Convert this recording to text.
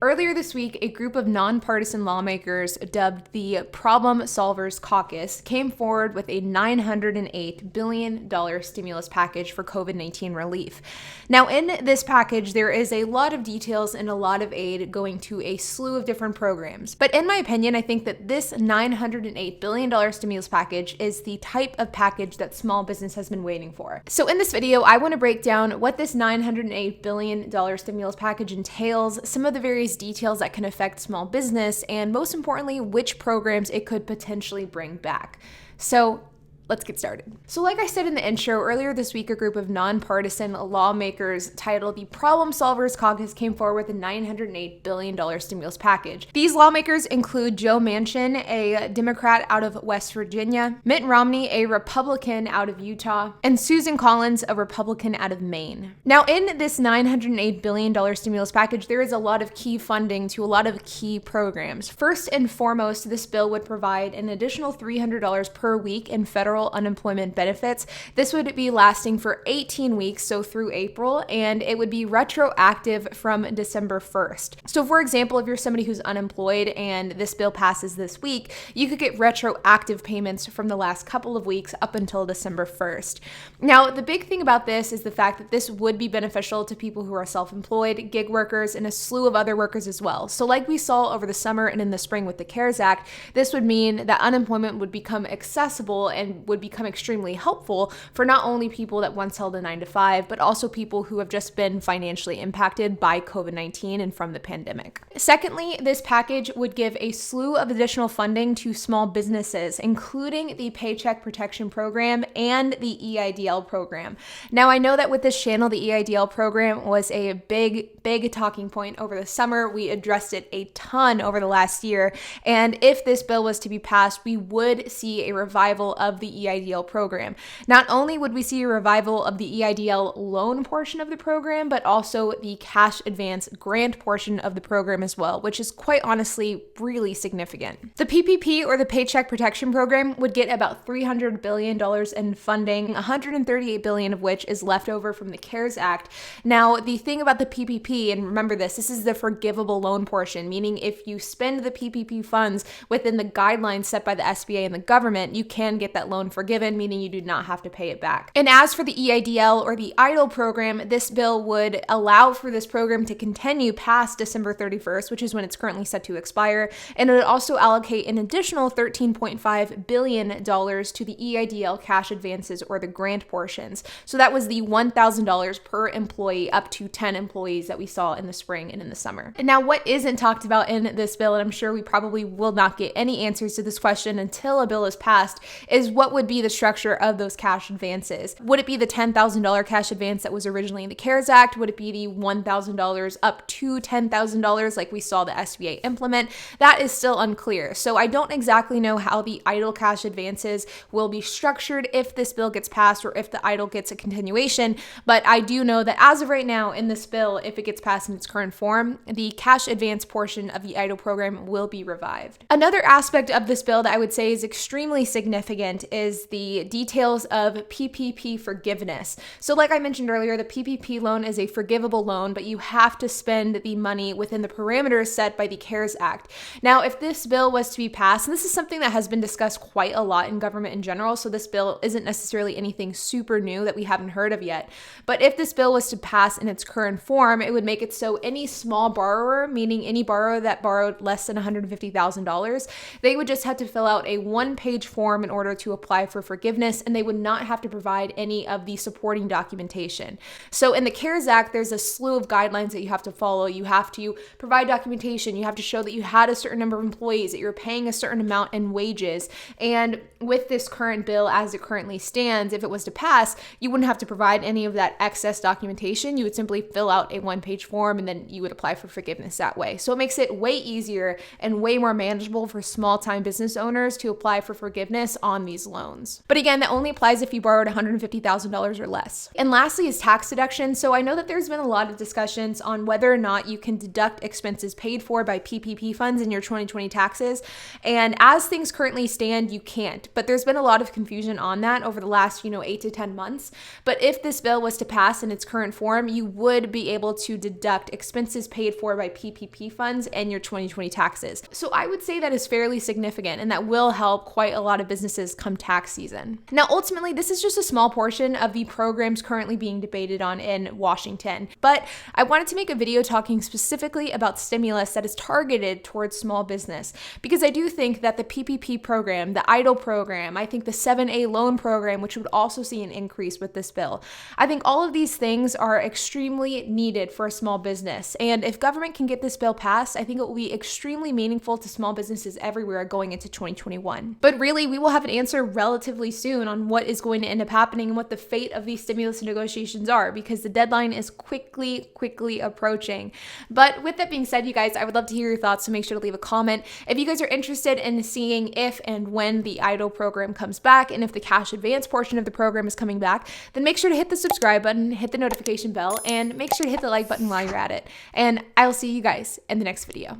Earlier this week, a group of nonpartisan lawmakers dubbed the Problem Solvers Caucus came forward with a $908 billion stimulus package for COVID-19 relief. Now, in this package, there is a lot of details and a lot of aid going to a slew of different programs. But in my opinion, I think that this $908 billion stimulus package is the type of package that small business has been waiting for. So in this video, I want to break down what this $908 billion stimulus package entails, some of the various details that can affect small business, and most importantly, which programs it could potentially bring back. So let's get started. So like I said in the intro, earlier this week, a group of nonpartisan lawmakers titled the Problem Solvers Caucus came forward with a $908 billion stimulus package. These lawmakers include Joe Manchin, a Democrat out of West Virginia, Mitt Romney, a Republican out of Utah, and Susan Collins, a Republican out of Maine. Now, in this $908 billion stimulus package, there is a lot of key funding to a lot of key programs. First and foremost, this bill would provide an additional $300 per week in federal unemployment benefits. This would be lasting for 18 weeks, so through April, and it would be retroactive from December 1st. So for example, if you're somebody who's unemployed and this bill passes this week, you could get retroactive payments from the last couple of weeks up until December 1st. Now, the big thing about this is the fact that this would be beneficial to people who are self-employed, gig workers, and a slew of other workers as well. So like we saw over the summer and in the spring with the CARES Act, this would mean that unemployment would become accessible and would become extremely helpful for not only people that once held a 9-to-5, but also people who have just been financially impacted by COVID-19 and from the pandemic. Secondly, this package would give a slew of additional funding to small businesses, including the Paycheck Protection Program and the EIDL program. Now, I know that with this channel, the EIDL program was a big talking point over the summer. We addressed it a ton over the last year, and if this bill was to be passed, we would see a revival of the EIDL program. Not only would we see a revival of the EIDL loan portion of the program, but also the cash advance grant portion of the program as well, which is quite honestly really significant. The PPP, or the Paycheck Protection Program, would get about $300 billion in funding, $138 billion of which is left over from the CARES Act. Now, the thing about the PPP, and remember this is the forgivable loan portion, meaning if you spend the PPP funds within the guidelines set by the SBA and the government, you can get that loan forgiven, meaning you do not have to pay it back. And as for the EIDL, or the EIDL program, this bill would allow for this program to continue past December 31st, which is when it's currently set to expire, and it would also allocate an additional $13.5 billion to the EIDL cash advances, or the grant portions. So that was the $1,000 per employee up to 10 employees that we saw in the spring and in the summer. And now, what isn't talked about in this bill, and I'm sure we probably will not get any answers to this question until a bill is passed, is what would be the structure of those cash advances. Would it be the $10,000 cash advance that was originally in the CARES Act? Would it be the $1,000 up to $10,000 like we saw the SBA implement? That is still unclear. So I don't exactly know how the EIDL cash advances will be structured if this bill gets passed, or if the EIDL gets a continuation, but I do know that as of right now in this bill, if it gets passed in its current form, the cash advance portion of the EIDL program will be revived. Another aspect of this bill that I would say is extremely significant is the details of PPP forgiveness. So like I mentioned earlier, the PPP loan is a forgivable loan, but you have to spend the money within the parameters set by the CARES Act. Now, if this bill was to be passed, and this is something that has been discussed quite a lot in government in general, so this bill isn't necessarily anything super new that we haven't heard of yet, but if this bill was to pass in its current form, it would make it so any small borrower, meaning any borrower that borrowed less than $150,000, they would just have to fill out a one-page form in order to apply for forgiveness, and they would not have to provide any of the supporting documentation. So in the CARES Act, there's a slew of guidelines that you have to follow. You have to provide documentation. You have to show that you had a certain number of employees, that you're paying a certain amount in wages. And with this current bill as it currently stands, if it was to pass, you wouldn't have to provide any of that excess documentation. You would simply fill out a one-page form, and then you would apply for forgiveness that way. So it makes it way easier and way more manageable for small-time business owners to apply for forgiveness on these loans. loans. But again, that only applies if you borrowed $150,000 or less. And lastly is tax deduction. So I know that there's been a lot of discussions on whether or not you can deduct expenses paid for by PPP funds in your 2020 taxes. And as things currently stand, you can't. But there's been a lot of confusion on that over the last, 8 to 10 months. But if this bill was to pass in its current form, you would be able to deduct expenses paid for by PPP funds in your 2020 taxes. So I would say that is fairly significant, and that will help quite a lot of businesses come tax season. Now, ultimately, this is just a small portion of the programs currently being debated on in Washington. But I wanted to make a video talking specifically about stimulus that is targeted towards small business, because I do think that the PPP program, the EIDL program, I think the 7A loan program, which would also see an increase with this bill. I think all of these things are extremely needed for a small business. And if government can get this bill passed, I think it will be extremely meaningful to small businesses everywhere going into 2021. But really, we will have an answer relatively soon on what is going to end up happening and what the fate of these stimulus negotiations are, because the deadline is quickly approaching. But with that being said, you guys, I would love to hear your thoughts, so make sure to leave a comment. If you guys are interested in seeing if and when the EIDL program comes back, and if the cash advance portion of the program is coming back, then make sure to hit the subscribe button, hit the notification bell, and make sure to hit the like button while you're at it. And I'll see you guys in the next video.